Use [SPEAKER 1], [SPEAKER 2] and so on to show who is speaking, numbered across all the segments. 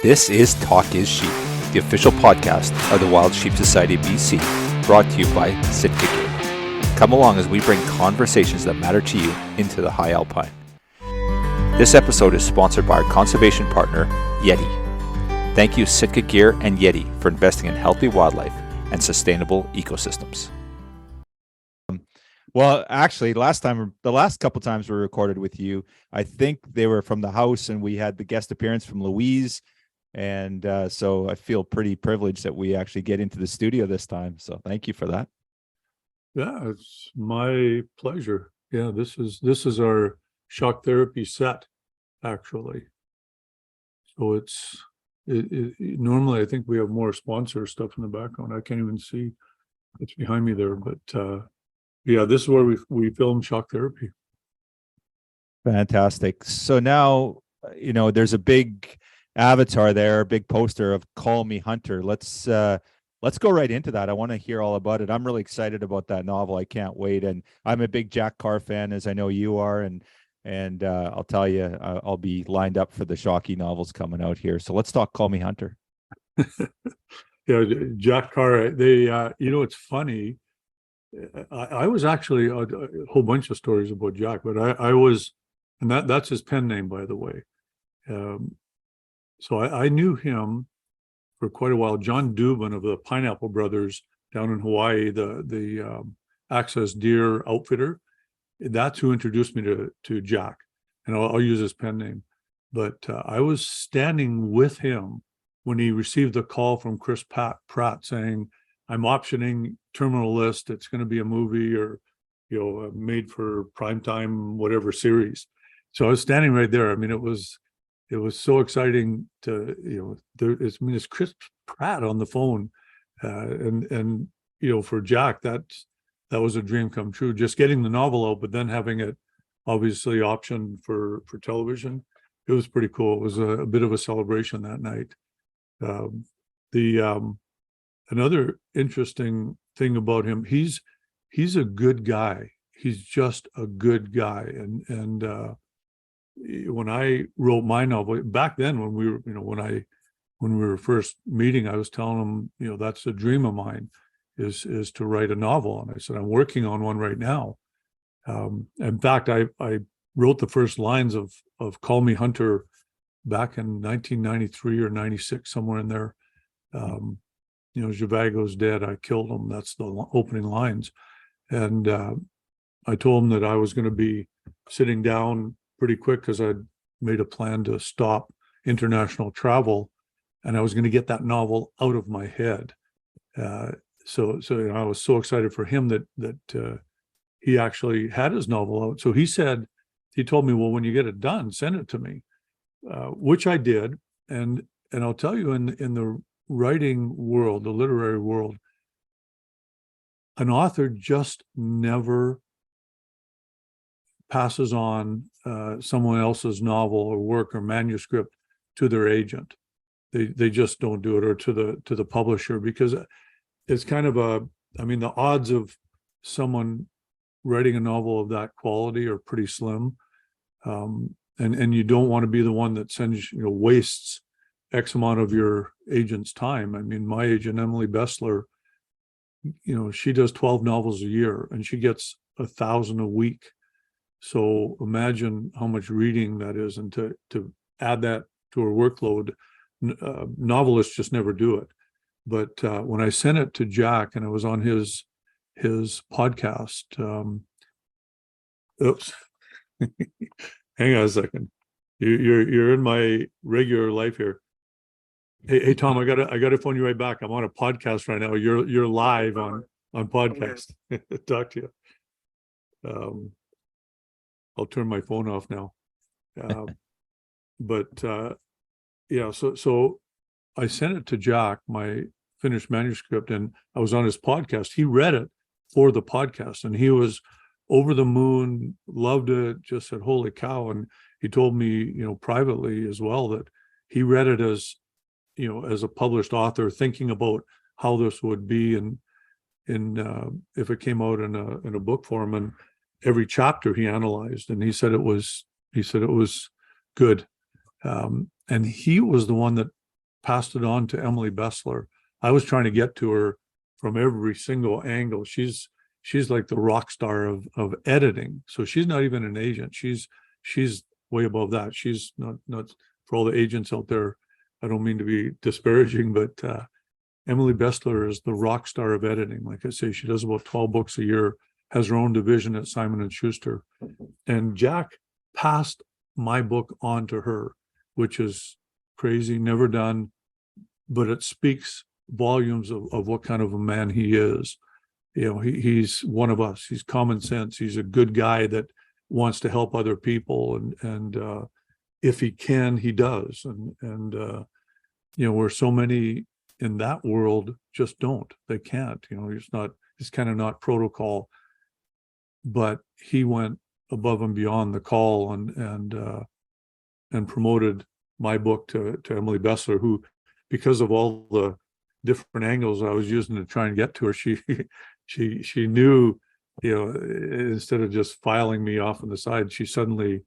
[SPEAKER 1] This is Talk is Sheep, the official podcast of the Wild Sheep Society of BC, brought to you by Sitka Gear. Come along as we bring conversations that matter to you into the high alpine. This episode is sponsored by our conservation partner, Yeti. Thank you Sitka Gear and Yeti for investing in healthy wildlife and sustainable ecosystems.
[SPEAKER 2] Well, actually, the last couple times we recorded with you, I think they were from the house, and we had the guest appearance from Louise. And so I feel pretty privileged that we actually get into the studio this time. So thank you for that.
[SPEAKER 3] Yeah, it's my pleasure. Yeah, this is our shock therapy set, actually. So it's normally I think we have more sponsor stuff in the background. I can't even see it's behind me there, but yeah, this is where we film shock therapy.
[SPEAKER 2] Fantastic. So now, there's a big avatar there, a big poster of Call Me Hunter. Let's go right into that. I want to hear all about it. I'm really excited about that novel. I can't wait. And I'm a big Jack Carr fan, as I know you are. And I'll tell you, I'll be lined up for the Shockey novels coming out here. So let's talk Call Me Hunter.
[SPEAKER 3] Yeah, Jack Carr, they, it's funny. I was actually a whole bunch of stories about Jack, but I was, and that's his pen name, by the way. So I knew him for quite a while. John Dubin of the Pineapple Brothers down in Hawaii, the Access Deer outfitter, that's who introduced me to Jack, and I'll use his pen name. But I was standing with him when he received a call from Chris Pratt saying, I'm optioning Terminal List. It's going to be a movie or, made for primetime, whatever series. So I was standing right there. I mean, it was so exciting to, it's Chris Pratt on the phone. And for Jack, that was a dream come true, just getting the novel out, but then having it obviously optioned for television. It was pretty cool. It was a bit of a celebration that night. Another interesting thing about him, he's a good guy. He's just a good guy. And when I wrote my novel back then, when we were, when we were first meeting, I was telling him, that's a dream of mine is to write a novel. And I said, I'm working on one right now. In fact, I wrote the first lines of Call Me Hunter back in 1993 or 96, somewhere in there. Zhivago's dead. I killed him. That's the opening lines. And I told him that I was going to be sitting down pretty quick because I'd made a plan to stop international travel, and I was going to get that novel out of my head. So I was so excited for him that he actually had his novel out. So he told me, well, when you get it done, send it to me, which I did. And I'll tell you, in the writing world, the literary world, an author just never passes on someone else's novel or work or manuscript to their agent. They just don't do it, or to the publisher, because it's kind of the odds of someone writing a novel of that quality are pretty slim. And you don't want to be the one that wastes X amount of your agent's time. I mean, my agent, Emily Bessler, she does 12 novels a year and she gets 1,000 a week. So imagine how much reading that is. And to add that to her workload, novelists just never do it. But when I sent it to Jack and I was on his podcast, oops, hang on a second. You're in my regular life here. Hey Tom, I gotta phone you right back. I'm on a podcast right now. You're live on podcast. Talk to you. I'll turn my phone off now. Yeah, so I sent it to Jack, my finished manuscript, and I was on his podcast. He read it for the podcast, and he was over the moon, loved it, just said, holy cow. And he told me, privately as well, that he read it as a published author, thinking about how this would be in if it came out in a book form, and every chapter he analyzed, and he said it was good. And he was the one that passed it on to Emily Bessler. I was trying to get to her from every single angle. She's like the rock star of editing. So she's not even an agent. She's way above that. She's not for all the agents out there. I don't mean to be disparaging, but Emily Bessler is the rock star of editing. Like I say, she does about 12 books a year, has her own division at Simon & Schuster. And Jack passed my book on to her, which is crazy, never done, but it speaks volumes of what kind of a man he is. You know, he's one of us. He's common sense. He's a good guy that wants to help other people, and if he can, he does. And you know, where so many in that world just don't. They can't. You know, it's kind of not protocol. But he went above and beyond the call and promoted my book to Emily Bessler, who, because of all the different angles I was using to try and get to her, she knew, you know, instead of just filing me off on the side, she suddenly,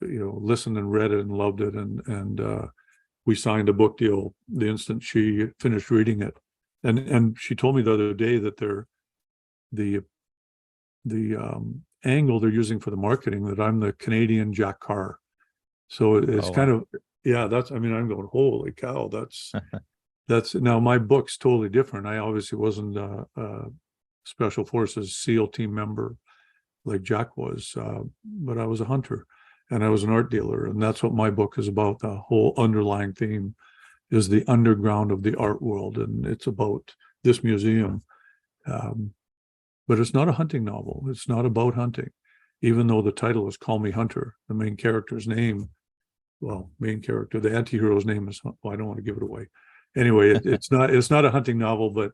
[SPEAKER 3] you know, listened and read it and loved it, and we signed a book deal the instant she finished reading it. And she told me the other day that the angle they're using for the marketing, that I'm the Canadian Jack Carr. So it's kind of, yeah, that's, I mean, I'm going, holy cow, that's now my book's totally different. I obviously wasn't a Special Forces SEAL team member like Jack was, but I was a hunter and I was an art dealer. And that's what my book is about. The whole underlying theme is the underground of the art world. And it's about this museum. But it's not a hunting novel. It's not about hunting, even though the title is Call Me Hunter. The main character's name, the anti-hero's name is, well, I don't want to give it away. Anyway, it's not a hunting novel, but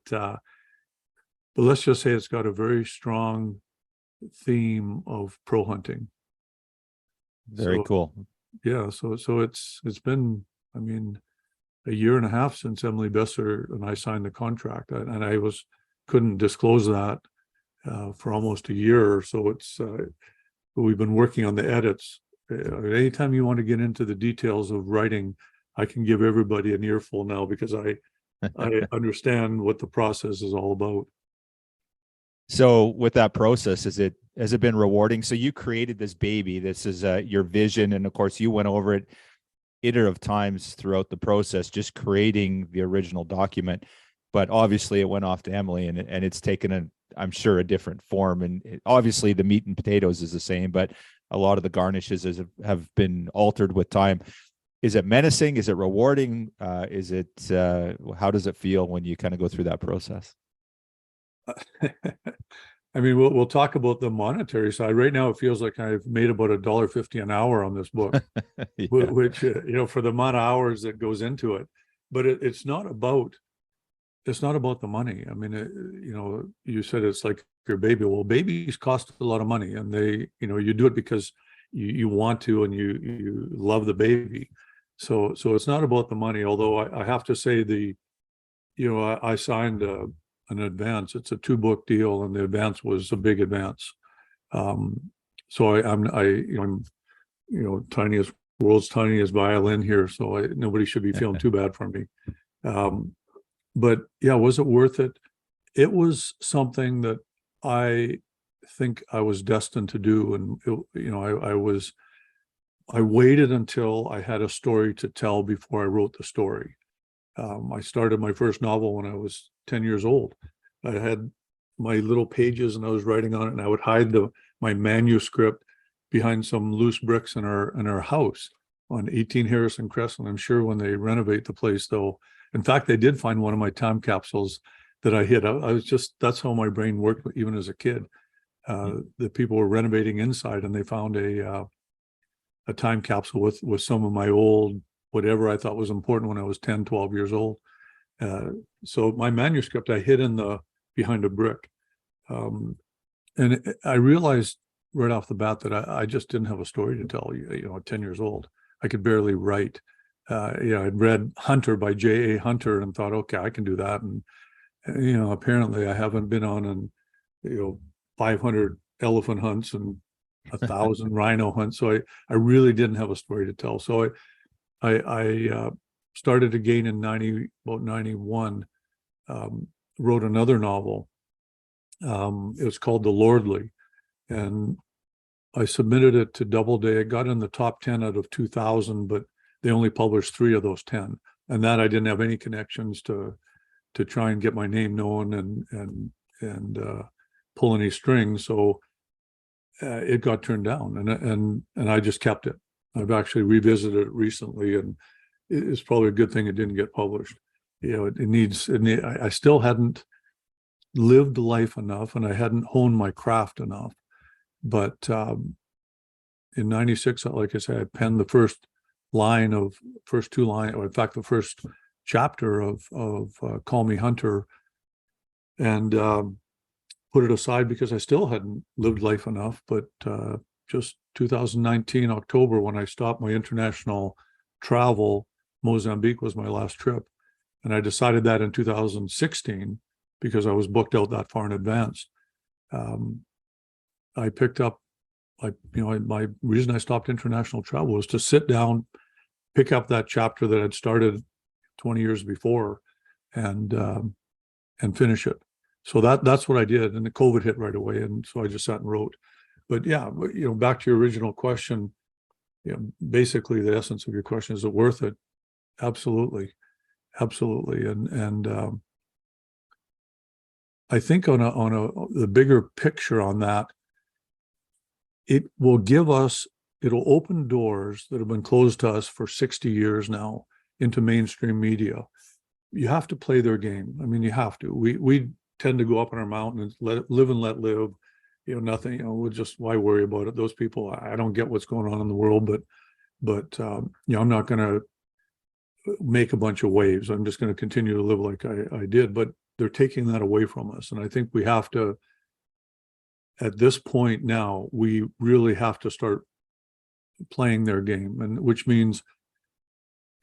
[SPEAKER 3] let's just say it's got a very strong theme of pro hunting.
[SPEAKER 2] Very cool.
[SPEAKER 3] Yeah, so it's been, I mean, a year and a half since Emily Bessler and I signed the contract, and I couldn't disclose that for almost a year or so. We've been working on the edits. Anytime you want to get into the details of writing, I can give everybody an earful now, because I understand what the process is all about.
[SPEAKER 2] So with that process, has it been rewarding? So you created this baby. This is your vision, and of course you went over it iterative times throughout the process, just creating the original document. But obviously it went off to Emily, and it's taken I'm sure a different form. And obviously the meat and potatoes is the same, but a lot of the garnishes have been altered with time. Is it menacing? Is it rewarding? Is it how does it feel when you kind of go through that process?
[SPEAKER 3] I mean, we'll talk about the monetary side. Right now, it feels like I've made about $1.50 an hour on this book, yeah. Which you know, for the amount of hours that goes into it. But it's not about the money. I mean, you know, you said it's like your baby. Well, babies cost a lot of money, and they, you know, you do it because you want to, and you love the baby. So it's not about the money. Although I have to say I signed an advance. It's a 2-book deal, and the advance was a big advance. So I'm tiniest, world's tiniest violin here. So nobody should be feeling too bad for me. But yeah, was it worth it? It was something that I think I was destined to do. And I waited until I had a story to tell before I wrote the story. I started my first novel when I was 10 years old. I had my little pages and I was writing on it, and I would hide my manuscript behind some loose bricks in our house on 18 Harrison Crescent. I'm sure when they renovate the place, though, in fact, they did find one of my time capsules that I hid. That's how my brain worked, even as a kid. The people were renovating inside, and they found a time capsule with some of my old, whatever I thought was important when I was 10, 12 years old. So my manuscript I hid behind a brick. And I realized right off the bat that I just didn't have a story to tell, at 10 years old. I could barely write. I'd read Hunter by J.A. Hunter and thought, okay, I can do that. And, apparently I haven't been on 500 elephant hunts and 1,000 rhino hunts. So I really didn't have a story to tell. So I started again in about 91, wrote another novel. It was called The Lordly, and I submitted it to Doubleday. It got in the top 10 out of 2,000, but they only published 3 of those 10. And that I didn't have any connections to try and get my name known and pull any strings. So it got turned down, and I just kept it. I've actually revisited it recently, and it's probably a good thing it didn't get published. I still hadn't lived life enough, and I hadn't honed my craft enough. But in 96, like I said, I penned the first 2 lines, or in fact, the first chapter of Call Me Hunter, and put it aside because I still hadn't lived life enough. But just 2019 October, when I stopped my international travel, Mozambique was my last trip, and I decided that in 2016 because I was booked out that far in advance. I picked up, my reason I stopped international travel was to sit down, pick up that chapter that I'd started 20 years before, and finish it. So that's what I did, and the COVID hit right away, and so I just sat and wrote. But yeah, back to your original question, basically the essence of your question, is it worth it? Absolutely, and I think on the bigger picture on that, it'll open doors that have been closed to us for 60 years now into mainstream media. You have to play their game. I mean, you have to. We tend to go up on our mountain and let live. Nothing. We'll just, why worry about it? Those people, I don't get what's going on in the world, but I'm not going to make a bunch of waves. I'm just going to continue to live like I did. But they're taking that away from us, and I think we have to. At this point now, we really have to start playing their game, and which means,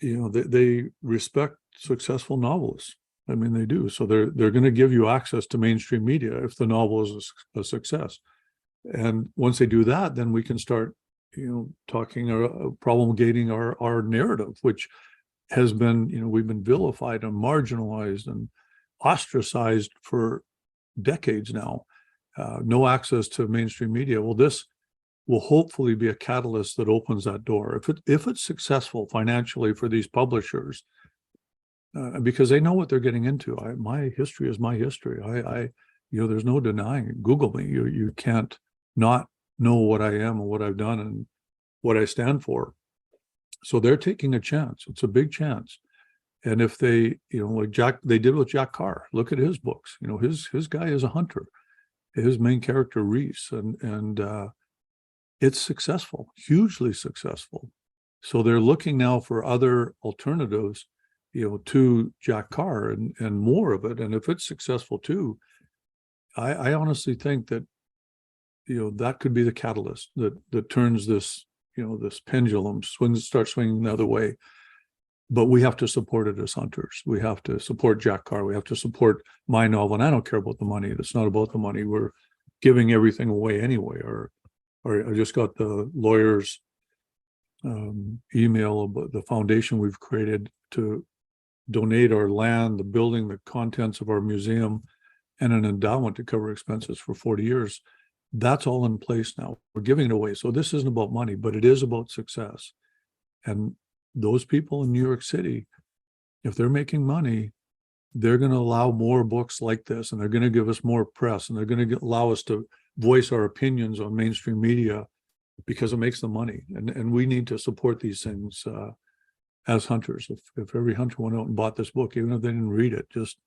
[SPEAKER 3] they respect successful novelists. I mean, they do. So they're going to give you access to mainstream media if the novel is a success. And once they do that, then we can start, talking, promulgating our narrative, which has been, we've been vilified and marginalized and ostracized for decades now. No access to mainstream media. Well, this will hopefully be a catalyst that opens that door. If it's successful financially for these publishers, because they know what they're getting into. My history is my history. There's no denying it. Google me. You can't not know what I am and what I've done and what I stand for. So they're taking a chance. It's a big chance. And if they, like they did with Jack Carr. Look at his books. His guy is a hunter. His main character, Reese, and it's successful, hugely successful. So they're looking now for other alternatives, to Jack Carr and more of it. And if it's successful too, I honestly think that, that could be the catalyst that turns this, this pendulum starts swinging the other way. But we have to support it as hunters. We have to support Jack Carr. We have to support my novel. And I don't care about the money. It's not about the money. We're giving everything away anyway. Or I just got the lawyer's email about the foundation we've created to donate our land, the building, the contents of our museum, and an endowment to cover expenses for 40 years. That's all in place now. We're giving it away. So this isn't about money, but it is about success. And those people in New York City, if they're making money, they're going to allow more books like this, and they're going to give us more press, and they're going to allow us to voice our opinions on mainstream media because it makes them money. And we need to support these things as hunters. If every hunter went out and bought this book, even if they didn't read it, just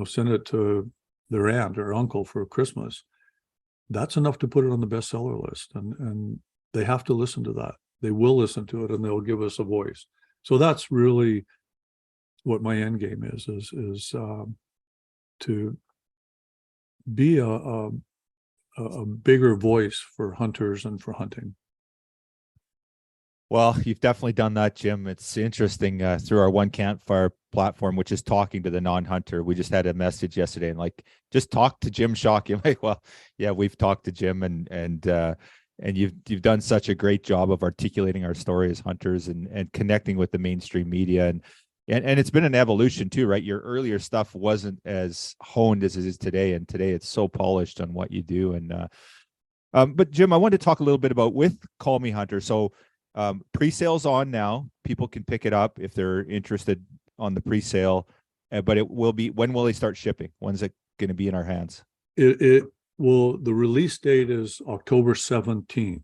[SPEAKER 3] send it to their aunt or uncle for Christmas, that's enough to put it on the bestseller list. And they have to listen to that. They will listen to it, and they'll give us a voice. So that's really what my end game is to be a bigger voice for hunters and for hunting.
[SPEAKER 2] Well, you've definitely done that, Jim. It's interesting through our One Campfire platform, which is talking to the non-hunter. We just had a message yesterday and just talk to Jim Shockey. I'm like, well, yeah, we've talked to Jim and and you've done such a great job of articulating our story as hunters and connecting with the mainstream media, and it's been an evolution too, right? Your earlier stuff wasn't as honed as it is today, and today it's so polished on what you do. And but Jim, I wanted to talk a little bit about with Call Me Hunter. So pre-sale's on now. People can pick it up if they're interested on the pre-sale, but it will be, when will they start shipping? When's it going to be in our hands?
[SPEAKER 3] It will, the release date is October 17th.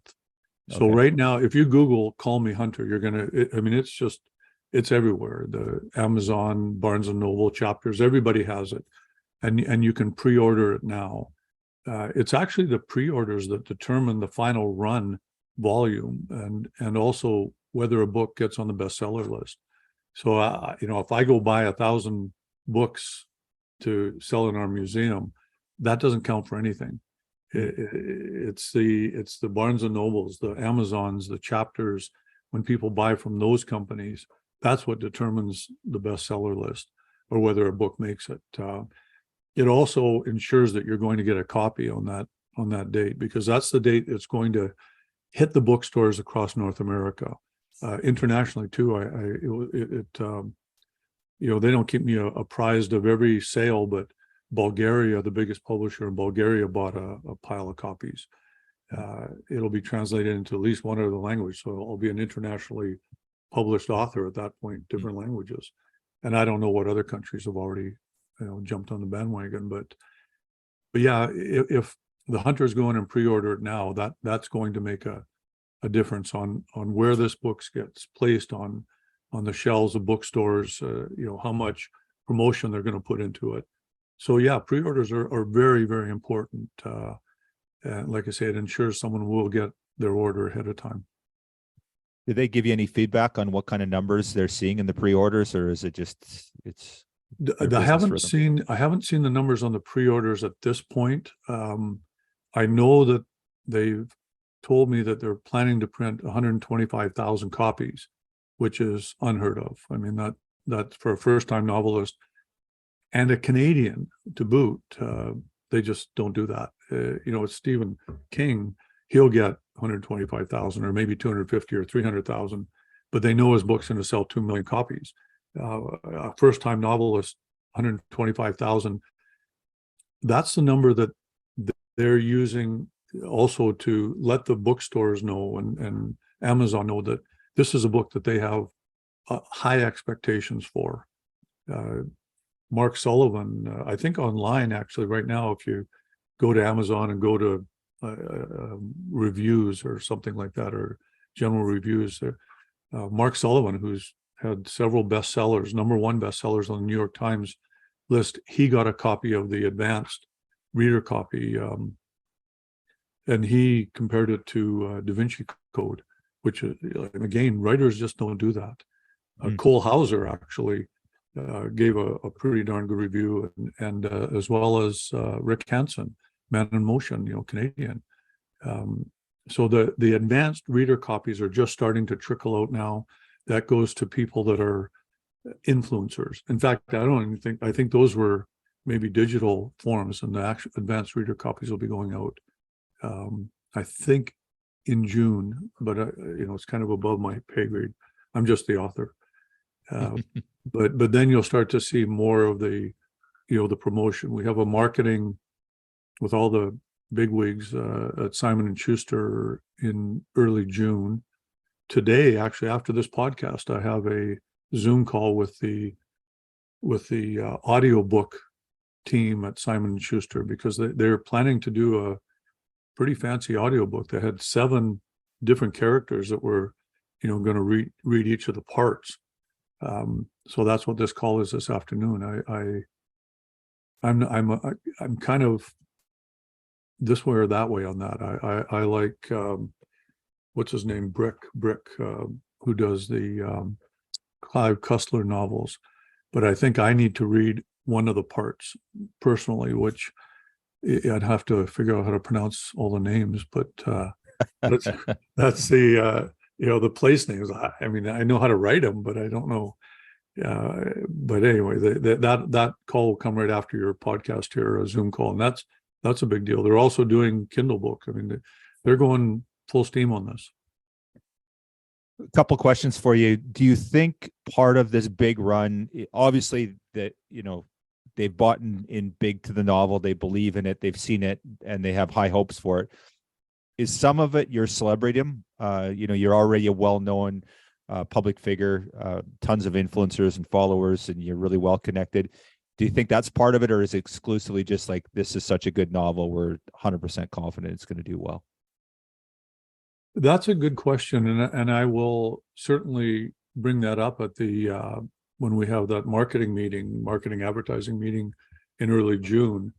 [SPEAKER 3] So
[SPEAKER 2] Okay.
[SPEAKER 3] right now, if you Google Call Me Hunter, you're going to, I mean, it's everywhere. The Amazon, Barnes and Noble, Chapters, everybody has it. And you can pre-order it now. It's actually the pre-orders that determine the final run volume and also whether a book gets on the bestseller list. So, if I go buy 1,000 books to sell in our museum, that doesn't count for anything. It's the Barnes and Nobles, the Amazons, the Chapters. When people buy from those companies, that's what determines the bestseller list or whether a book makes it. It also ensures that you're going to get a copy on that date, because that's the date it's going to hit the bookstores across North America. Internationally too, they don't keep me apprised of every sale, but Bulgaria, the biggest publisher in Bulgaria, bought a pile of copies. It'll be translated into at least one other language, so I'll be an internationally published author at that point, different languages. And I don't know what other countries have already, jumped on the bandwagon, but yeah, if the hunters go in and pre-order it now, that's going to make a difference on where this book gets placed on the shelves of bookstores, how much promotion they're going to put into it. So yeah, pre-orders are very, very important. And like I say, it ensures someone will get their order ahead of time.
[SPEAKER 2] Did they give you any feedback on what kind of numbers they're seeing in the pre-orders, or is it just
[SPEAKER 3] I haven't seen the numbers on the pre-orders at this point. I know that they've told me that they're planning to print 125,000 copies, which is unheard of. I mean, that's for a first-time novelist and a Canadian to boot. They just don't do that. It's Stephen King. He'll get 125,000 or maybe 250 or 300,000, but they know his book's going to sell 2 million copies. A first-time novelist, 125,000. That's the number that they're using also to let the bookstores know and Amazon know that this is a book that they have high expectations for. Mark Sullivan, I think online actually right now, if you go to Amazon and go to reviews or something like that, or general reviews, Mark Sullivan, who's had several bestsellers, #1 bestsellers on the New York Times list, he got a copy of the advanced reader copy, and he compared it to Da Vinci Code, which again, writers just don't do that. Cole Hauser actually gave a pretty darn good review, and as well as Rick Hansen, Man in Motion, Canadian. So the advanced reader copies are just starting to trickle out now. That goes to people that are influencers. In fact, I think those were maybe digital forms, and the actual advanced reader copies will be going out, I think in June, but it's kind of above my pay grade. I'm just the author. But then you'll start to see more of the promotion. We have a marketing with all the bigwigs at Simon & Schuster in early June. Today, actually, after this podcast, I have a Zoom call with the audiobook team at Simon & Schuster, because they're planning to do a pretty fancy audiobook. They had 7 different characters that were, going to read each of the parts. So that's what this call is this afternoon. I'm kind of this way or that way on that. I like what's his name, Brick, who does the Clive Cussler novels, but I think I need to read one of the parts personally, which I'd have to figure out how to pronounce all the names, but that's the the place names. I mean, I know how to write them, but I don't know. But anyway, that call will come right after your podcast here, a Zoom call, and that's a big deal. They're also doing Kindle book. I mean, they're going full steam on this.
[SPEAKER 2] A couple questions for you. Do you think part of this big run, obviously that, they've bought in big to the novel, they believe in it, they've seen it, and they have high hopes for it. Is some of it your celebrityism? You're already a well-known public figure, tons of influencers and followers, and you're really well connected. Do you think that's part of it, or is it exclusively just like, this is such a good novel, we're 100% confident it's going to do well?
[SPEAKER 3] That's a good question, and I will certainly bring that up at the when we have that marketing advertising meeting in early June.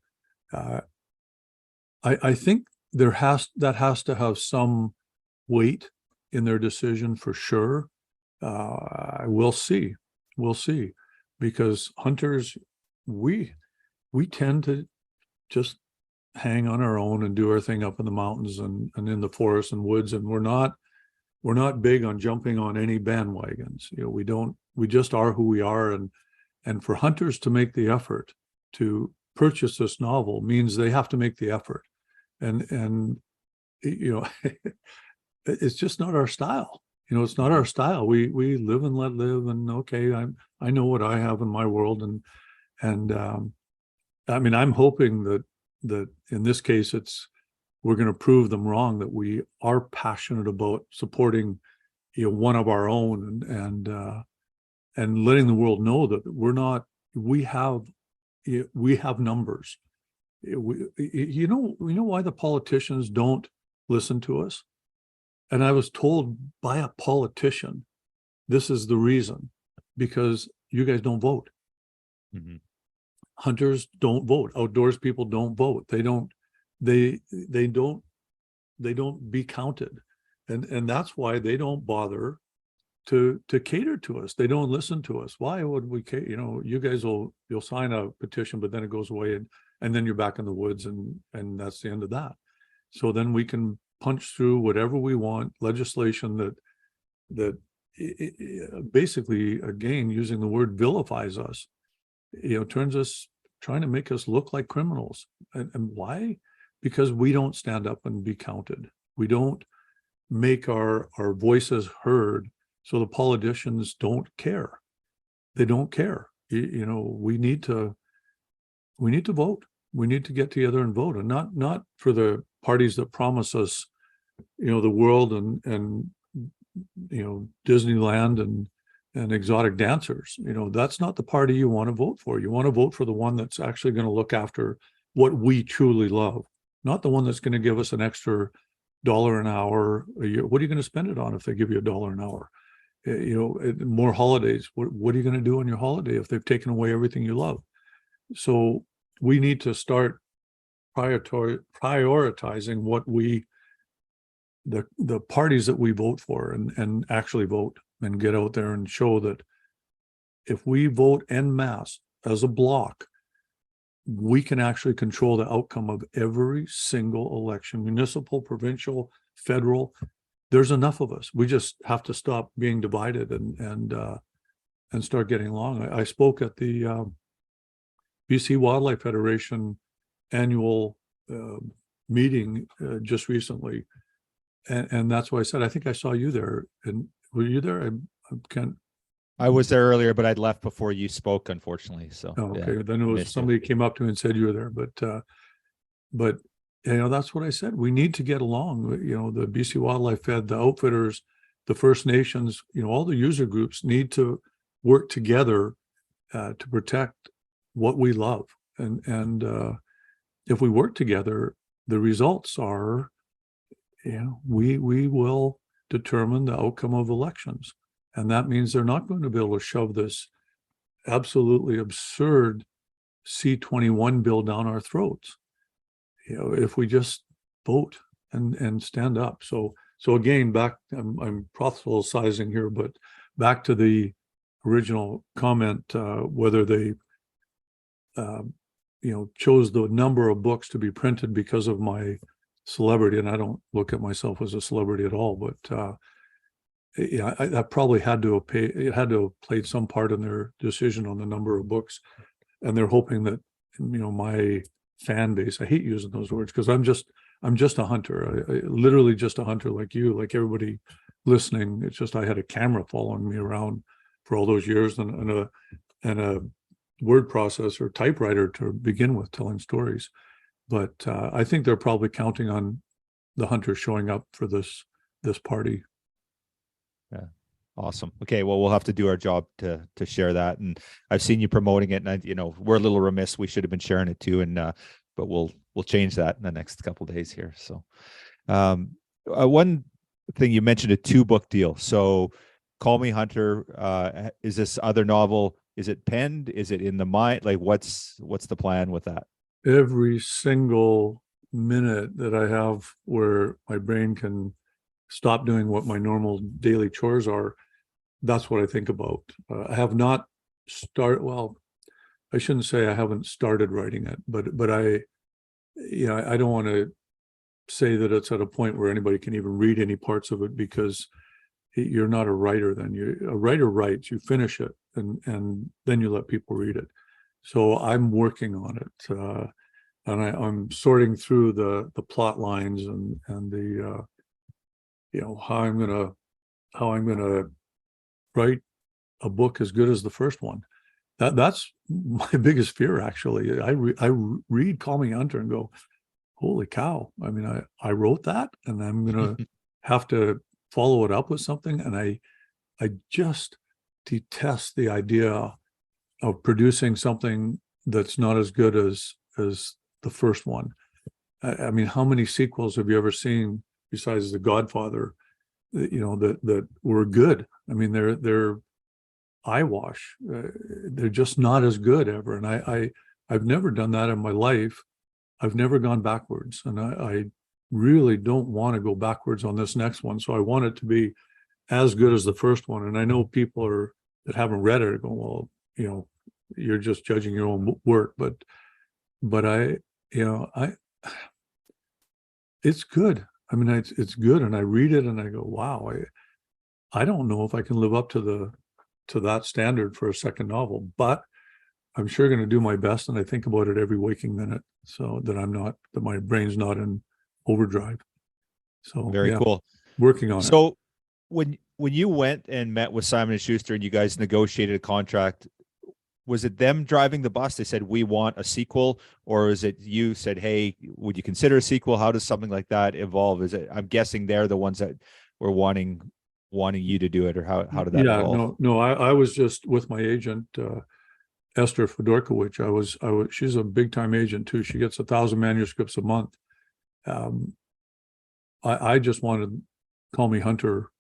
[SPEAKER 3] I think that has to have some weight in their decision for sure. We'll see, because hunters, we tend to just hang on our own and do our thing up in the mountains and in the forests and woods, and we're not big on jumping on any bandwagons. We just are who we are, and for hunters to make the effort to purchase this novel means they have to make the effort, and it's just not our style. It's not our style. We live and let live, and okay, I know what I have in my world, and I mean, I'm hoping that in this case we're going to prove them wrong, that we are passionate about supporting one of our own, and letting the world know that we have numbers. You know why the politicians don't listen to us? And I was told by a politician, this is the reason, because you guys don't vote. Mm-hmm. Hunters don't vote. Outdoors people don't vote. They don't be counted. And that's why they don't bother to cater to us. They don't listen to us. Why would we cater? You guys you'll sign a petition, but then it goes away, and then you're back in the woods, and that's the end of that. So then we can punch through whatever we want, legislation that basically, again, using the word, vilifies us. Turns us, trying to make us look like criminals. And why? Because we don't stand up and be counted. We don't make our voices heard, so the politicians don't care. They don't care. We need to vote. We need to get together and vote, and not for the parties that promise us, the world and Disneyland and exotic dancers. That's not the party you want to vote for. You want to vote for the one that's actually going to look after what we truly love, not the one that's going to give us an extra $1 an hour a year. What are you going to spend it on if they give you $1 an hour? More holidays. What are you going to do on your holiday if they've taken away everything you love? So we need to start prioritizing what the parties that we vote for, and actually vote, and get out there and show that if we vote en masse as a block, we can actually control the outcome of every single election, municipal, provincial, federal. There's enough of us. We just have to stop being divided and start getting along. I spoke at the BC Wildlife Federation annual meeting just recently, and that's why I said I think I saw you there. And were you there? I can't.
[SPEAKER 2] I was there earlier, but I'd left before you spoke, unfortunately. So
[SPEAKER 3] okay. Yeah, then it was somebody came up to me and said you were there, but that's what I said. We need to get along. The BC Wildlife Fed, the outfitters, the First Nations, all the user groups need to work together to protect what we love. And if we work together, the results are, we will determine the outcome of elections. And that means they're not going to be able to shove this absolutely absurd C-21 bill down our throats. If we just vote and stand up. So again, back, I'm proselytizing here, but back to the original comment, whether they, chose the number of books to be printed because of my celebrity, and I don't look at myself as a celebrity at all, but that probably had to have played some part in their decision on the number of books, and they're hoping that my fan base, I hate using those words because I'm just a hunter. I literally just a hunter like you, like everybody listening. It's just I had a camera following me around for all those years and a word processor typewriter to begin with, telling stories. But I think they're probably counting on the hunters showing up for this party.
[SPEAKER 2] Yeah. Awesome. Okay. Well, we'll have to do our job to share that. And I've seen you promoting it, and we're a little remiss. We should have been sharing it too. And but we'll change that in the next couple of days here. So, one thing you mentioned, a 2-book deal. So, Call Me Hunter. Is this other novel? Is it penned? Is it in the mind? Like, what's the plan with that?
[SPEAKER 3] Every single minute that I have where my brain can stop doing what my normal daily chores are, that's what I think about. I have not I shouldn't say I haven't started writing it, but I don't want to say that it's at a point where anybody can even read any parts of it, because you're not a writer then. A writer writes, you finish it, and then you let people read it. So I'm working on it, and I'm sorting through the plot lines and the how I'm gonna write a book as good as the first one. That's my biggest fear, actually. I read Call Me Hunter and go, holy cow! I mean, I wrote that, and I'm gonna have to follow it up with something, and I just detest the idea of producing something that's not as good as the first one. I mean, how many sequels have you ever seen besides The Godfather, that were good? I mean, they're eyewash. They're just not as good ever. And I've never done that in my life. I've never gone backwards, and I really don't want to go backwards on this next one. So I want it to be as good as the first one. And I know people that haven't read it are going, well, you're just judging your own work, but it's good. I mean, it's good, and I read it and I go, wow, I don't know if I can live up to that standard for a second novel, but I'm sure going to do my best. And I think about it every waking minute, so that my brain's not in overdrive. So
[SPEAKER 2] Very cool.
[SPEAKER 3] Working on it.
[SPEAKER 2] So when you went and met with Simon & Schuster and you guys negotiated a contract, was it them driving the bus? They said, we want a sequel, or is it you said, hey, would you consider a sequel? How does something like that evolve? I'm guessing they're the ones that were wanting you to do it, or how did that evolve?
[SPEAKER 3] No, I was just with my agent, Esther Fedorkovich. She's a big time agent too. She gets 1,000 manuscripts a month. I just wanted Call Me Hunter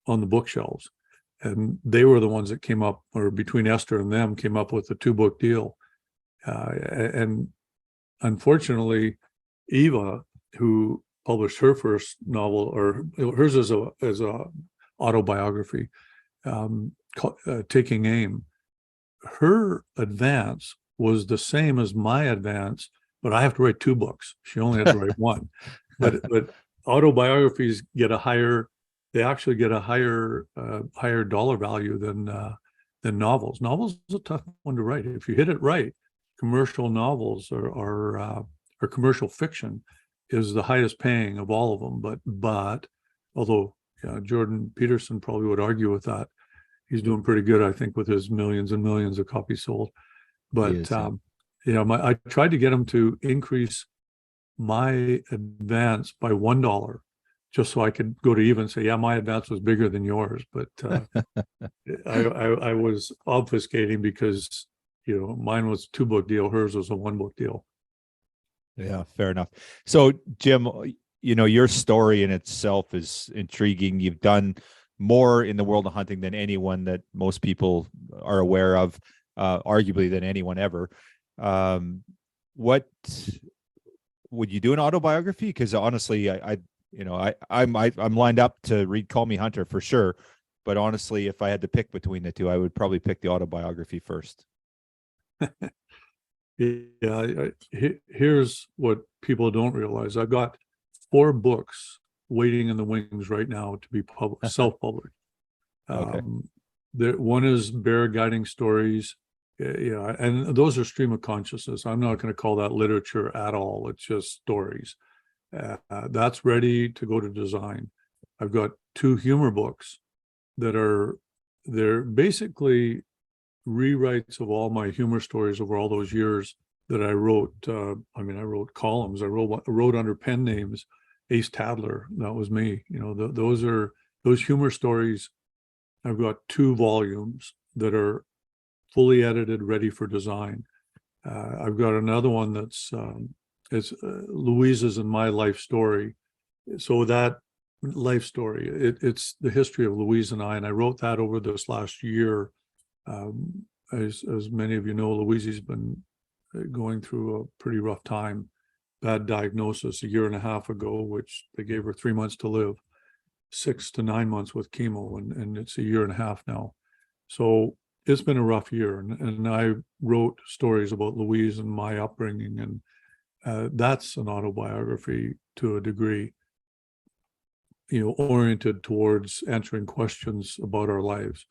[SPEAKER 3] on the bookshelves, and they were the ones that came up, or between Esther and them, came up with the 2-book deal. And unfortunately, Eva, who published her first novel, or hers as a autobiography, Taking Aim, her advance was the same as my advance, but I have to write 2 books. She only had to write 1. But autobiographies get a higher dollar value than novels. Novels is a tough one to write. If you hit it right, commercial novels or commercial fiction is the highest paying of all of them. But although Jordan Peterson probably would argue with that, he's doing pretty good, I think, with his millions and millions of copies sold. But I tried to get him to increase my advance by $1, just so I could go to Eva and say, yeah, my advance was bigger than yours. But I was obfuscating because mine was a 2-book deal, hers was a 1-book deal.
[SPEAKER 2] Yeah, fair enough. So Jim, your story in itself is intriguing. You've done more in the world of hunting than anyone that most people are aware of, arguably than anyone ever. What would you do, an autobiography? Because honestly, I'm lined up to read Call Me Hunter for sure, but honestly, if I had to pick between the two, I would probably pick the autobiography first.
[SPEAKER 3] Yeah, here's what people don't realize. I've got 4 books waiting in the wings right now to be published, self-published.
[SPEAKER 2] Okay.
[SPEAKER 3] One is Bear Guiding Stories. And those are stream of consciousness. I'm not going to call that literature at all. It's just stories. That's ready to go to design. I've got 2 humor books that they're basically rewrites of all my humor stories over all those years that I wrote. I wrote columns. I wrote under pen names. Ace Tadler, that was me. Those humor stories. I've got 2 volumes that are fully edited, ready for design. I've got another one that's it's Louise's and my life story. So that life story, it's the history of Louise and I wrote that over this last year. As many of you know, Louise's been going through a pretty rough time, bad diagnosis a year and a half ago, which they gave her 3 months to live, 6 to 9 months with chemo, and it's a year and a half now. So it's been a rough year, and I wrote stories about Louise and my upbringing, and that's an autobiography to a degree, oriented towards answering questions about our lives.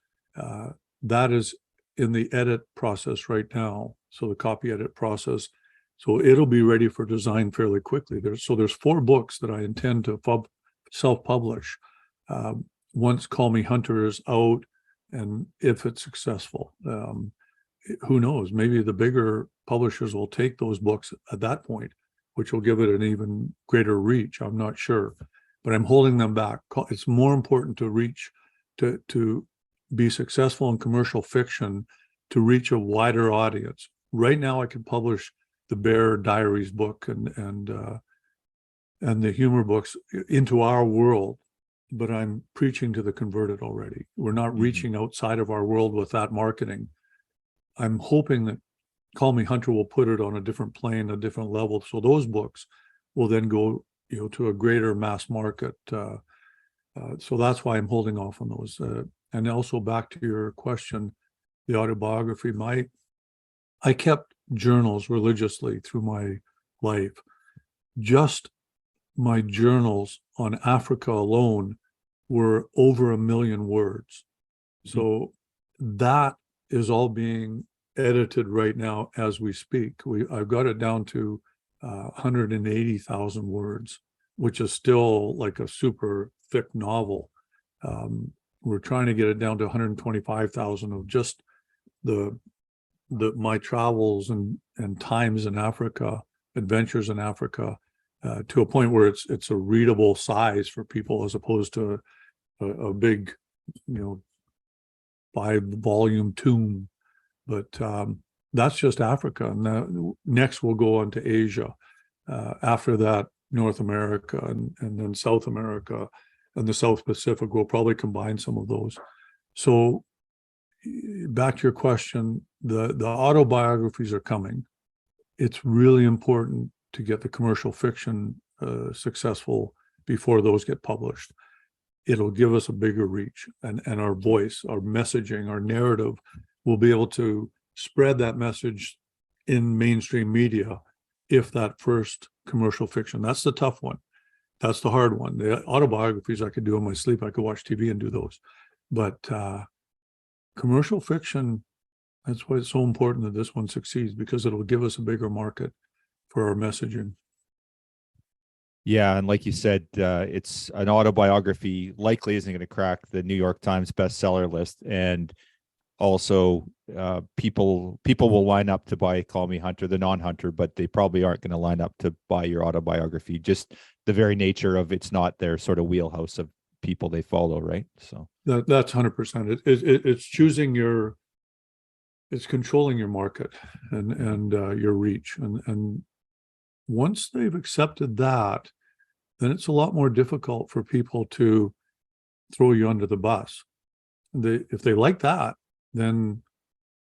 [SPEAKER 3] That is in the edit process right now, so the copy edit process. So it'll be ready for design fairly quickly. There's 4 books that I intend to self-publish once Call Me Hunter is out, and if it's successful. Who knows? Maybe the bigger publishers will take those books at that point, which will give it an even greater reach. I'm not sure, but I'm holding them back. It's more important to reach, to be successful in commercial fiction, to reach a wider audience. Right now, I can publish the Bear Diaries book and the humor books into our world, but I'm preaching to the converted already. We're not reaching outside of our world with that marketing. I'm hoping that Call Me Hunter will put it on a different plane, a different level. So those books will then go, to a greater mass market. So that's why I'm holding off on those. And also back to your question, the autobiography, I kept journals religiously through my life. Just my journals on Africa alone were over 1 million words. So that is all being edited right now as we speak. I've got it down to 180,000 words, which is still like a super thick novel. We're trying to get it down to 125,000 of just my travels and times in Africa, adventures in Africa, to a point where it's a readable size for people, as opposed to a big, 5-volume tome. But that's just Africa. And next we'll go on to Asia. After that, North America, and then South America and the South Pacific. We'll probably combine some of those. So back to your question, the autobiographies are coming. It's really important to get the commercial fiction successful before those get published. It'll give us a bigger reach, and our voice, our messaging, our narrative will be able to spread that message in mainstream media if that first commercial fiction. That's the tough one. That's the hard one. The autobiographies I could do in my sleep. I could watch TV and do those. But commercial fiction, that's why it's so important that this one succeeds, because it'll give us a bigger market for our messaging.
[SPEAKER 2] Yeah, and like you said, it's an autobiography likely isn't going to crack the New York Times bestseller list, and also people will line up to buy Call Me Hunter, the non-hunter, but they probably aren't going to line up to buy your autobiography. Just the very nature of it's not their sort of wheelhouse of people they follow, right? So
[SPEAKER 3] that's 100%. It's choosing it's controlling your market and your reach, and once they've accepted that, then it's a lot more difficult for people to throw you under the bus. If they like that, then,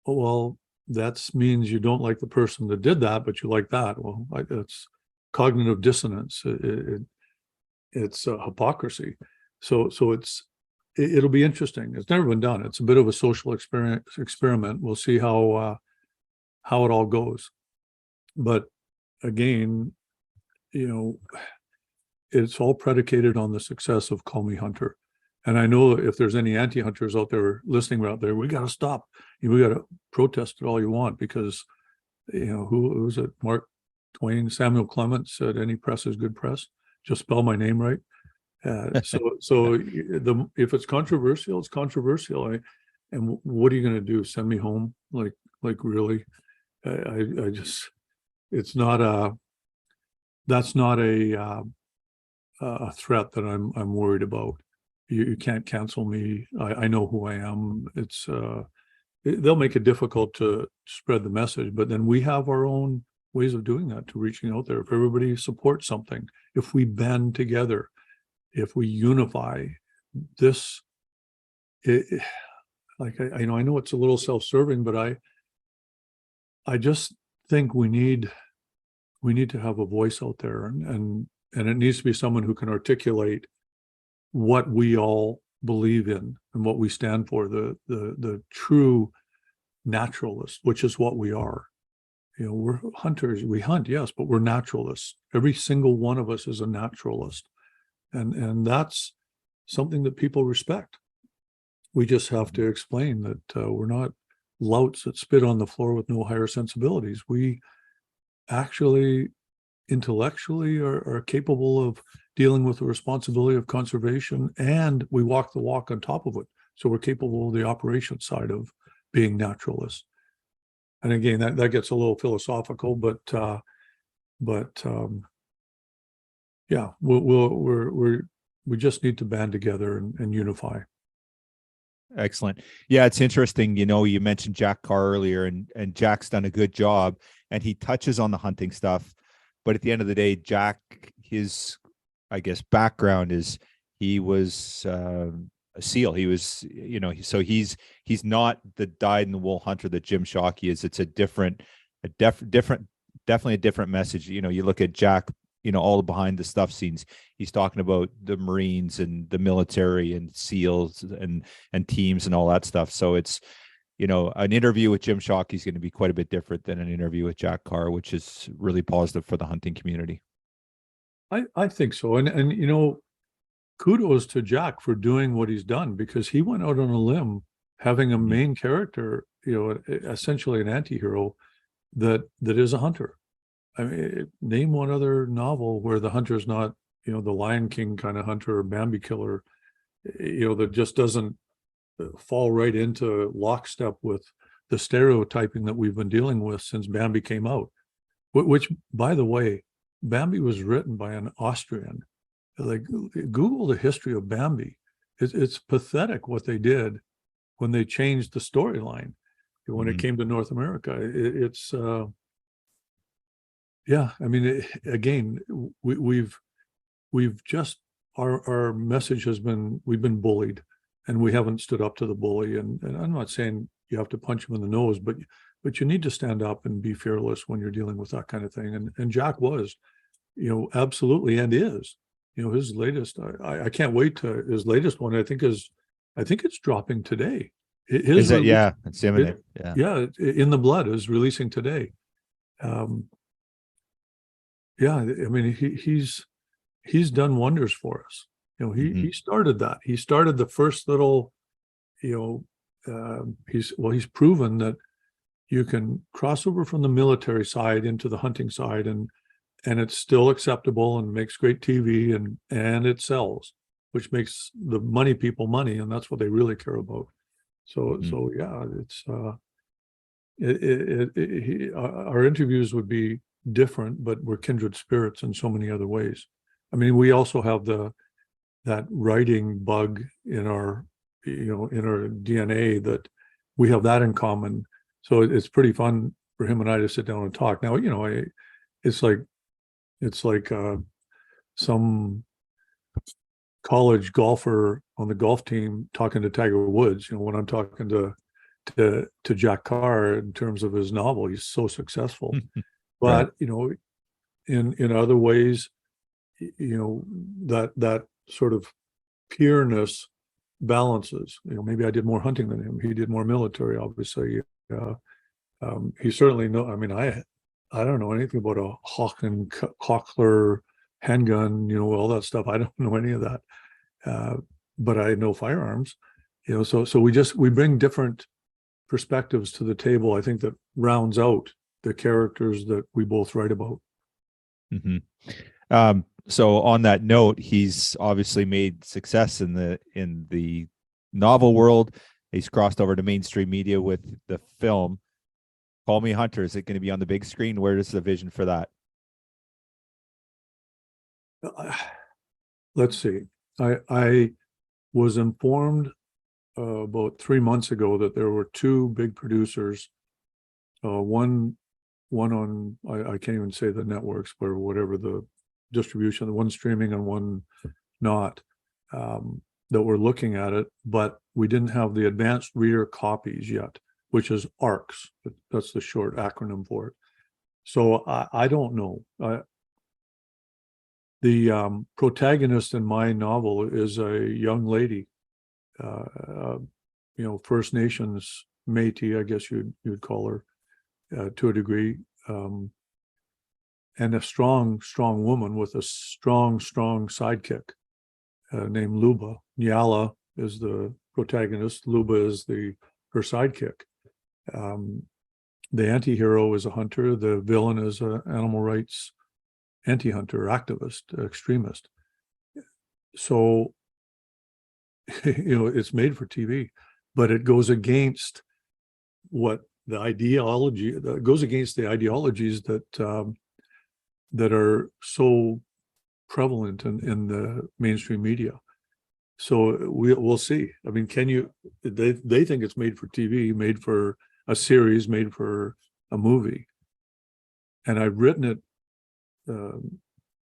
[SPEAKER 3] well, that means you don't like the person that did that, but you like that. Well, it's cognitive dissonance. It's hypocrisy. So it'll be interesting. It's never been done. It's a bit of a social experiment. We'll see how it all goes. But again, it's all predicated on the success of Call Me Hunter. And I know if there's any anti-hunters out there listening out there, we got to stop. We got to protest it all you want, because, who was it? Mark Twain, Samuel Clemens said, any press is good press. just spell my name right. If it's controversial, it's controversial. And what are you going to do? Send me home? Like really? I just, it's not that's not a threat that I'm worried about. You can't cancel me. I know who I am. They'll make it difficult to spread the message, but then we have our own ways of doing that, to reaching out there. If everybody supports something, if we band together, if we unify this, I know it's a little self-serving, but I just think we need to have a voice out there, and it needs to be someone who can articulate what we all believe in and what we stand for, the true naturalist, which is what we are. We're hunters, we hunt, yes, but we're naturalists. Every single one of us is a naturalist. And that's something that people respect. We just have to explain that we're not louts that spit on the floor with no higher sensibilities. We actually intellectually are capable of dealing with the responsibility of conservation, and we walk the walk on top of it. So we're capable of the operation side of being naturalists. And again, that gets a little philosophical, but yeah, we just need to band together and unify.
[SPEAKER 2] Excellent. Yeah, it's interesting. You mentioned Jack Carr earlier, and Jack's done a good job, and he touches on the hunting stuff. But at the end of the day, Jack, his, I guess, background is he was a SEAL. He was, so he's not the dyed-in-the-wool hunter that Jim Shockey is. It's definitely a different message. You look at Jack, all the behind the stuff scenes. He's talking about the Marines and the military and SEALs and teams and all that stuff. So it's, an interview with Jim Shockey is going to be quite a bit different than an interview with Jack Carr, which is really positive for the hunting community.
[SPEAKER 3] I think so. And kudos to Jack for doing what he's done, because he went out on a limb having a main character, essentially an anti-hero that is a hunter. I mean, name one other novel where the hunter's not, the Lion King kind of hunter or Bambi killer, that just doesn't fall right into lockstep with the stereotyping that we've been dealing with since Bambi came out. Which, by the way, Bambi was written by an Austrian. Like, Google the history of Bambi. It's pathetic what they did when they changed the storyline when it came to North America. Yeah, I mean, again, we've just, our message has been, we've been bullied, and we haven't stood up to the bully. And I'm not saying you have to punch him in the nose, but you need to stand up and be fearless when you're dealing with that kind of thing. And Jack was, absolutely, and is. His latest, I can't wait to his latest one. I think it's dropping today.
[SPEAKER 2] Is it? Yeah, it's imminent.
[SPEAKER 3] Yeah, In the Blood is releasing today. Yeah, I mean, he's done wonders for us. He started that. He started the first little, he's proven that you can cross over from the military side into the hunting side, and it's still acceptable and makes great TV, and it sells, which makes the money people money, and that's what they really care about. So yeah, it's our interviews would be different, but we're kindred spirits in so many other ways. I mean, we also have that writing bug in our DNA, that we have that in common. So it's pretty fun for him and I to sit down and talk. Now, it's like some college golfer on the golf team talking to Tiger Woods. When I'm talking to Jack Carr in terms of his novel, he's so successful. But
[SPEAKER 2] right.
[SPEAKER 3] In other ways, that sort of peerness balances. Maybe I did more hunting than him. He did more military, obviously. He certainly I mean, I don't know anything about a Hawk and Cochler handgun, all that stuff. I don't know any of that. But I know firearms. So we bring different perspectives to the table. I think that rounds out the characters that we both write about.
[SPEAKER 2] So on that note, he's obviously made success in the novel world. He's crossed over to mainstream media with the film. Call Me Hunter. Is it going to be on the big screen? Where is the vision for that?
[SPEAKER 3] Let's see. I was informed about 3 months ago that there were two big producers. One on I can't even say the networks, but whatever the distribution, the one streaming and one not, that were looking at it, but we didn't have the advanced reader copies yet, which is ARCs. That's the short acronym for it. So I don't know. The protagonist in my novel is a young lady, First Nations Métis, I guess you'd call her, to a degree, and a strong woman with a strong sidekick named Luba. Nyala is the protagonist. Luba is her sidekick. The anti-hero is a hunter. The villain is an animal rights anti-hunter, activist, extremist. So, it's made for TV, but it goes against what the ideology that goes against the ideologies that are so prevalent in the mainstream media. So we'll see. I mean, they think it's made for TV, made for a series, made for a movie. And I've written it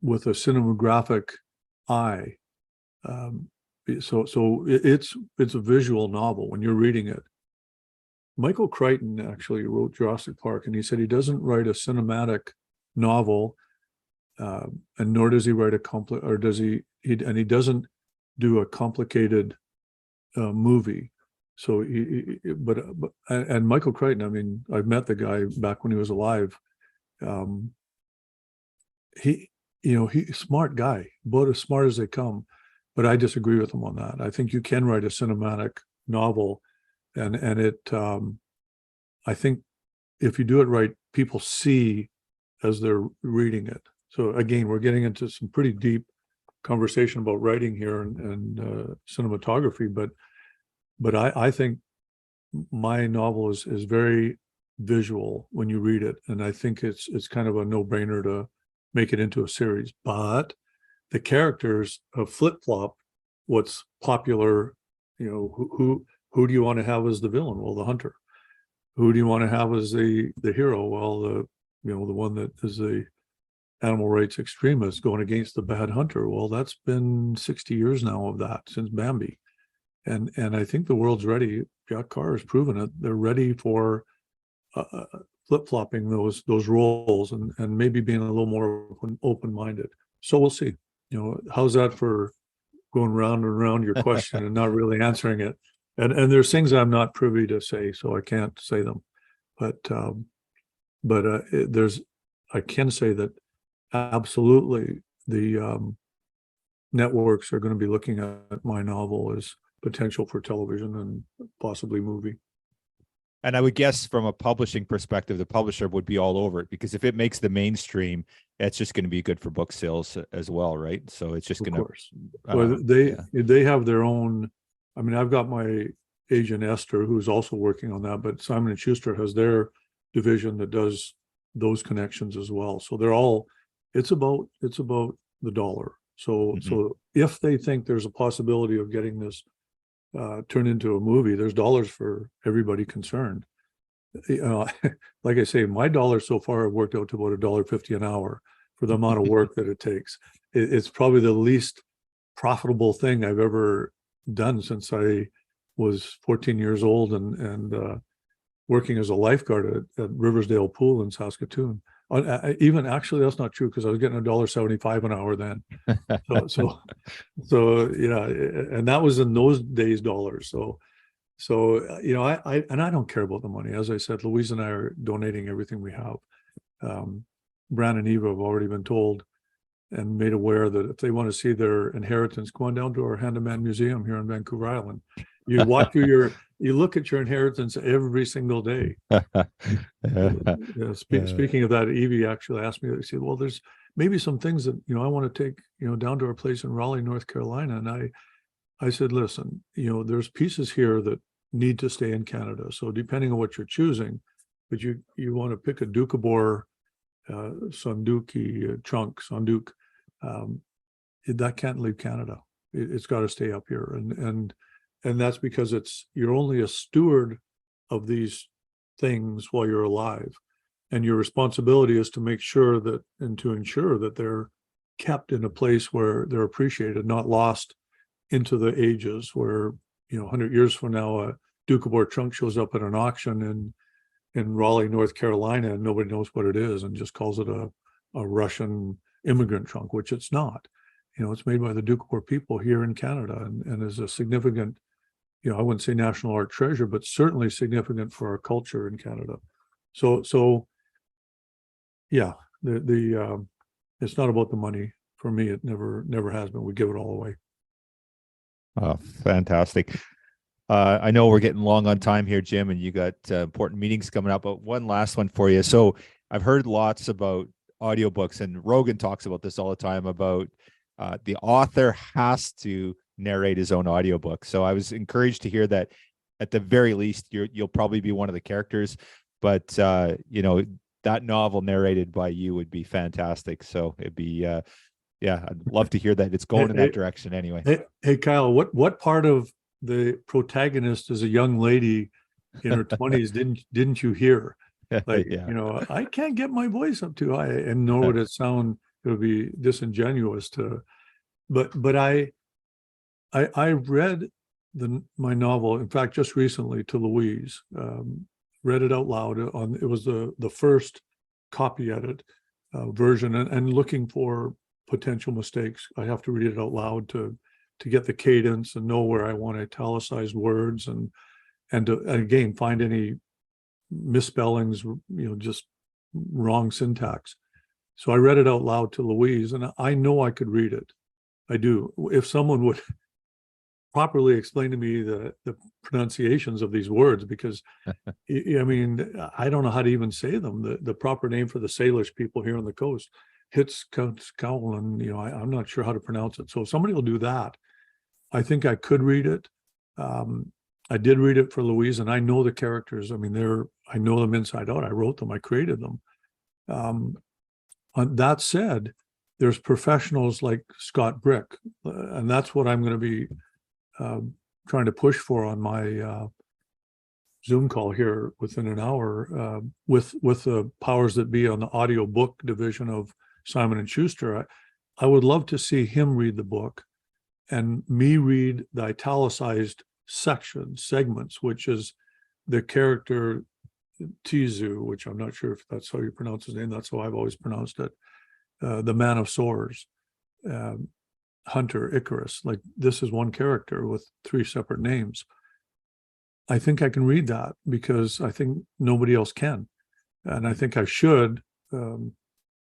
[SPEAKER 3] with a cinematographic eye. So it's a visual novel when you're reading it. Michael Crichton actually wrote Jurassic Park, and he said he doesn't write a cinematic novel, and nor does he write he doesn't do a complicated movie. So and Michael Crichton, I mean, I've met the guy back when he was alive. He's a smart guy, about as smart as they come, but I disagree with him on that. I think you can write a cinematic novel, and it I think if you do it right, people see as they're reading it. So again, we're getting into some pretty deep conversation about writing here and cinematography, but I think my novel is very visual when you read it, and I think it's kind of a no-brainer to make it into a series. But the characters flip-flop what's popular. Who do you want to have as the villain? Well, the hunter. Who do you want to have as the hero? Well, the one that is the animal rights extremist going against the bad hunter. Well, that's been 60 years now of that, since Bambi. And I think the world's ready. Jack Carr has proven it. They're ready for flip-flopping those roles and maybe being a little more open-minded. So we'll see. How's that for going round and round your question and not really answering it? And there's things I'm not privy to say, so I can't say them. But I can say that absolutely the networks are going to be looking at my novel as potential for television and possibly movie.
[SPEAKER 2] And I would guess from a publishing perspective, the publisher would be all over it, because if it makes the mainstream, it's just going to be good for book sales as well, right? So it's just going to.
[SPEAKER 3] Well, they have their own. I mean, I've got my agent Esther, who's also working on that, but Simon and Schuster has their division that does those connections as well. So they're all. It's about the dollar. So if they think there's a possibility of getting this turned into a movie, there's dollars for everybody concerned. Like I say, my dollars so far have worked out to about $1.50 an hour for the amount of work that it takes. It's probably the least profitable thing I've ever done since I was 14 years old and working as a lifeguard at Riversdale Pool in Saskatoon. Even actually, that's not true, because I was getting $1.75 an hour then. So yeah, and that was in those days dollars. So I don't care about the money. As I said, Louise and I are donating everything we have. Bran and Eva have already been told and made aware that if they want to see their inheritance, go on down to our Handyman Museum here in Vancouver Island. You walk through you look at your inheritance every single day. Speaking of that, Evie actually asked me, she said, well, there's maybe some things that, I want to take, down to our place in Raleigh, North Carolina. And I said, listen, there's pieces here that need to stay in Canada. So depending on what you're choosing, but you want to pick a Doukhobor Sanduki trunk, Sanduk, that can't leave Canada. It's got to stay up here. And that's because you're only a steward of these things while you're alive. And your responsibility is to make sure that, and to ensure that they're kept in a place where they're appreciated, not lost into the ages where, 100 years from now, a Doukhobor trunk shows up at an auction in Raleigh, North Carolina, and nobody knows what it is and just calls it a Russian immigrant trunk, which it's not. It's made by the Doukhobor people here in Canada and is a significant, I wouldn't say national art treasure, but certainly significant for our culture in Canada. So yeah, it's not about the money for me. It never has been. We give it all away.
[SPEAKER 2] Oh, fantastic. I know we're getting long on time here, Jim, and you got important meetings coming up, but one last one for you. So I've heard lots about audiobooks, and Rogan talks about this all the time about the author has to narrate his own audiobook. So I was encouraged to hear that at the very least, you'll probably be one of the characters, but that novel narrated by you would be fantastic. So it'd be, I'd love to hear that. It's going in that direction anyway.
[SPEAKER 3] Hey, Kyle, what part of the protagonist is a young lady in her 20s didn't you hear? Like, I can't get my voice up too high, and nor would it sound, it would be disingenuous to, but I read my novel, in fact, just recently to Louise, read it out loud it was the first copy edit version, and looking for potential mistakes. I have to read it out loud to get the cadence and know where I want italicized words and again find any misspellings, just wrong syntax. So I read it out loud to Louise, and I know I could read it. I do. If someone would properly explain to me the pronunciations of these words, because I mean, I don't know how to even say them. The proper name for the Salish people here on the coast, Hitchcowan, I'm not sure how to pronounce it. So if somebody will do that, I think I could read it. I did read it for Louise, and I know the characters. I mean, I know them inside out. I wrote them. I created them. That said, there's professionals like Scott Brick, and that's what I'm going to be trying to push for on my Zoom call here within an hour with the powers that be on the audiobook division of Simon & Schuster. I would love to see him read the book and me read the italicized segments, which is the character Tizu, which I'm not sure if that's how you pronounce his name. That's how I've always pronounced it. The Man of Swords, Hunter, Icarus. Like, this is one character with 3 separate names. I think I can read that because I think nobody else can. And I think I should,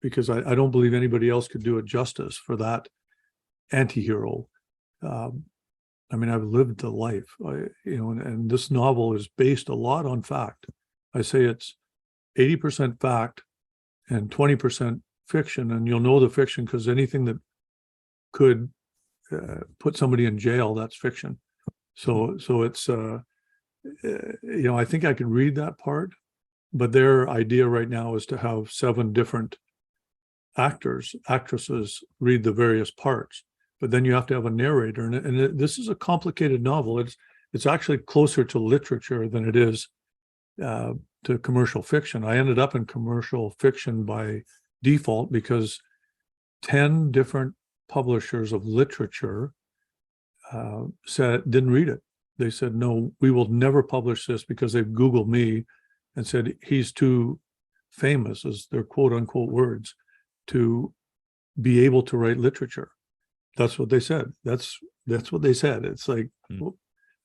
[SPEAKER 3] because I don't believe anybody else could do it justice for that anti-hero. I mean, I've lived the life, and this novel is based a lot on fact. I say it's 80% fact and 20% fiction, and you'll know the fiction because anything that could put somebody in jail, that's fiction. So it's, I think I can read that part, but their idea right now is to have 7 different actresses read the various parts. But then you have to have a narrator, and this is a complicated novel. It's actually closer to literature than it is to commercial fiction. I ended up in commercial fiction by default because 10 different publishers of literature didn't read it. They said, no, we will never publish this, because they've Googled me and said he's too famous, as their quote unquote words, to be able to write literature. That's what they said. That's what they said. It's like,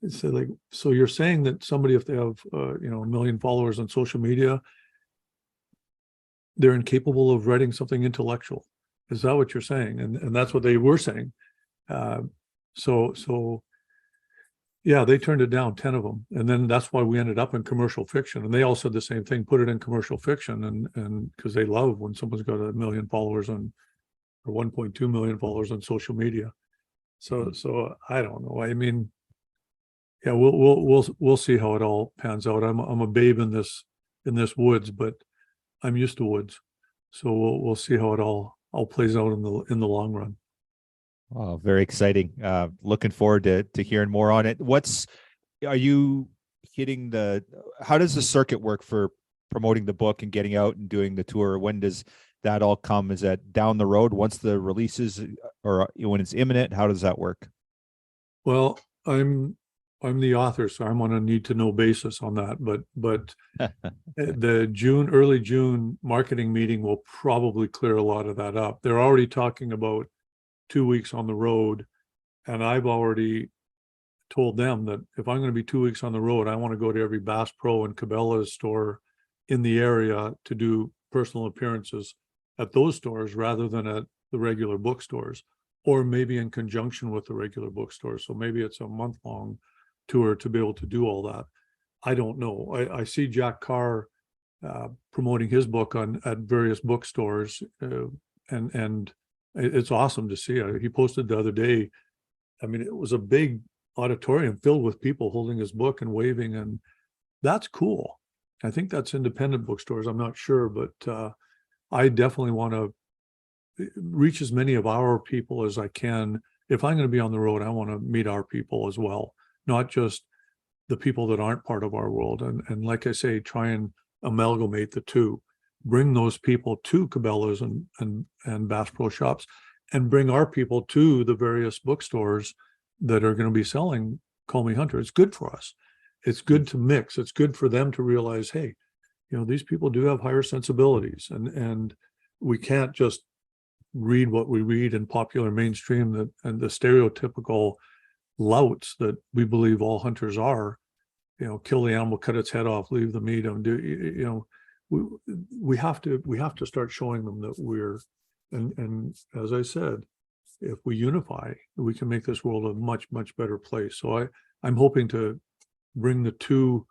[SPEAKER 3] so you're saying that somebody, if they have, 1 million followers on social media, they're incapable of writing something intellectual. Is that what you're saying? And that's what they were saying. So Yeah, they turned it down, 10 of them. And then that's why we ended up in commercial fiction. And they all said the same thing, put it in commercial fiction. And because they love when someone's got 1 million followers on, or 1.2 million followers on social media. So I don't know. I mean, yeah, we'll see how it all pans out. I'm a babe in this woods, but I'm used to woods. So we'll see how it all plays out in the long run.
[SPEAKER 2] Oh, very exciting. Looking forward to hearing more on it. Are you hitting how does the circuit work for promoting the book and getting out and doing the tour? When does that all come? Is that down the road once the release is, or when it's imminent? How does that work?
[SPEAKER 3] Well, I'm the author, so I'm on a need to know basis on that. But the early June marketing meeting will probably clear a lot of that up. They're already talking about 2 weeks on the road, and I've already told them that if I'm going to be 2 weeks on the road, I want to go to every Bass Pro and Cabela's store in the area to do personal appearances at those stores rather than at the regular bookstores, or maybe in conjunction with the regular bookstores. So maybe it's a month-long tour to be able to do all that. I don't know. I see Jack Carr promoting his book at various bookstores, and it's awesome to see. He posted the other day. I mean, it was a big auditorium filled with people holding his book and waving, and that's cool. I think that's independent bookstores. I'm not sure, but I definitely want to reach as many of our people as I can. If I'm going to be on the road, I want to meet our people as well, not just the people that aren't part of our world. And like I say, try and amalgamate the two. Bring those people to Cabela's and Bass Pro Shops, and bring our people to the various bookstores that are going to be selling Call Me Hunter. It's good for us. It's good to mix. It's good for them to realize, hey, these people do have higher sensibilities, and we can't just read what we read in popular mainstream and the stereotypical louts that we believe all hunters are. Kill the animal, cut its head off, leave the meat, and we have to start showing them that we're, and as I said, if we unify, we can make this world a much, much better place. So I'm hoping to bring the two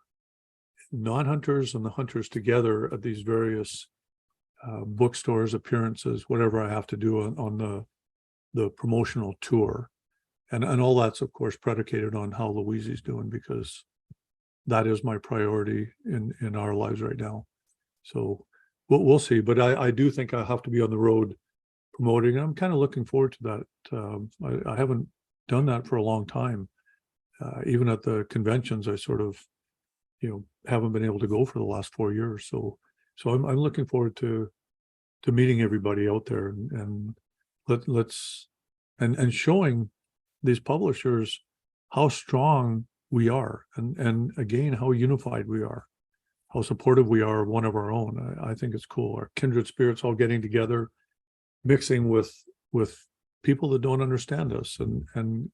[SPEAKER 3] non-hunters and the hunters together at these various bookstores, appearances, whatever I have to do on the promotional tour. And all that's, of course, predicated on how Louise's doing, because that is my priority in our lives right now. So we'll see. But I do think I have to be on the road promoting. And I'm kind of looking forward to that. I haven't done that for a long time. Even at the conventions, I sort of, haven't been able to go for the last 4 years. So I'm looking forward to meeting everybody out there and let's showing these publishers how strong we are, and again, how unified we are, how supportive we are of one of our own. I think it's cool. Our kindred spirits all getting together, mixing with people that don't understand us, and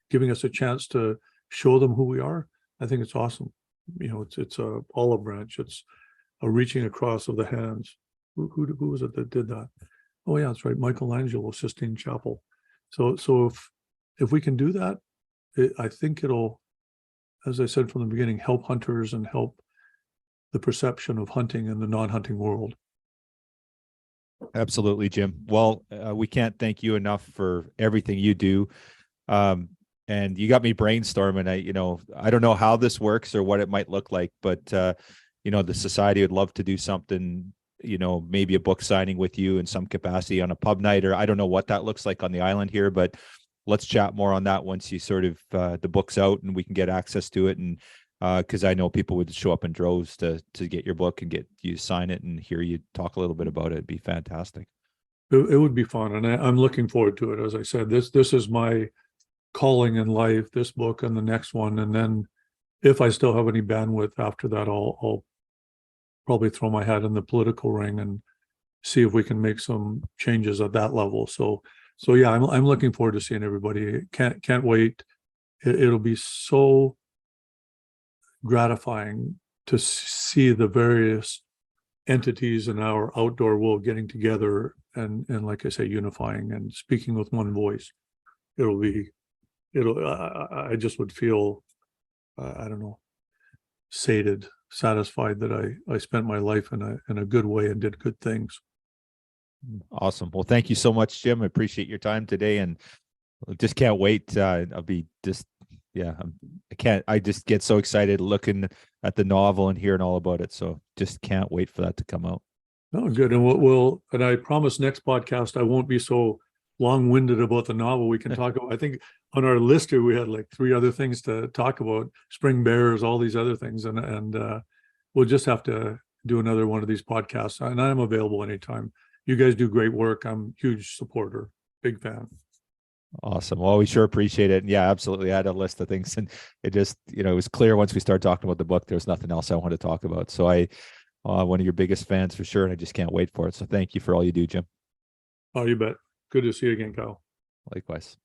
[SPEAKER 3] giving us a chance to show them who we are. I think it's awesome. It's a olive branch. It's a reaching across of the hands. Who was it that did that? Oh yeah, that's right, Michelangelo, Sistine Chapel. So if we can do that, I think it'll, as I said from the beginning, help hunters and help the perception of hunting in the non-hunting world.
[SPEAKER 2] Absolutely, Jim. Well, we can't thank you enough for everything you do. And you got me brainstorming. I don't know how this works or what it might look like, but the society would love to do something, maybe a book signing with you in some capacity on a pub night, or I don't know what that looks like on the island here, but let's chat more on that once you sort of the book's out and we can get access to it. And because I know people would show up in droves to get your book and get you to sign it and hear you talk a little bit about it. It'd be fantastic.
[SPEAKER 3] It would be fun, and I'm looking forward to it. As I said, this is my calling in life, this book and the next one. And then if I still have any bandwidth after that, I'll probably throw my hat in the political ring and see if we can make some changes at that level. So yeah, I'm looking forward to seeing everybody. Can't wait. It'll be so gratifying to see the various entities in our outdoor world getting together and like I say, unifying and speaking with one voice. I just would feel I don't know, satisfied that I spent my life in a good way and did good things.
[SPEAKER 2] Awesome. Well, thank you so much, Jim. I appreciate your time today, and just can't wait. I'll be just, yeah, I just get so excited looking at the novel and hearing all about it. So just can't wait for that to come out.
[SPEAKER 3] Oh, good. And and I promise next podcast, I won't be so long-winded about the novel. We can talk about, I think on our list here, we had like 3 other things to talk about, spring bears, all these other things. And we'll just have to do another one of these podcasts, and I'm available anytime. You guys do great work. I'm a huge supporter, big fan.
[SPEAKER 2] Awesome. Well, we sure appreciate it. And yeah, absolutely. I had a list of things, and it just, it was clear once we started talking about the book, there was nothing else I wanted to talk about. So one of your biggest fans for sure, and I just can't wait for it. So thank you for all you do, Jim.
[SPEAKER 3] Oh, you bet. Good to see you again, Kyle.
[SPEAKER 2] Likewise.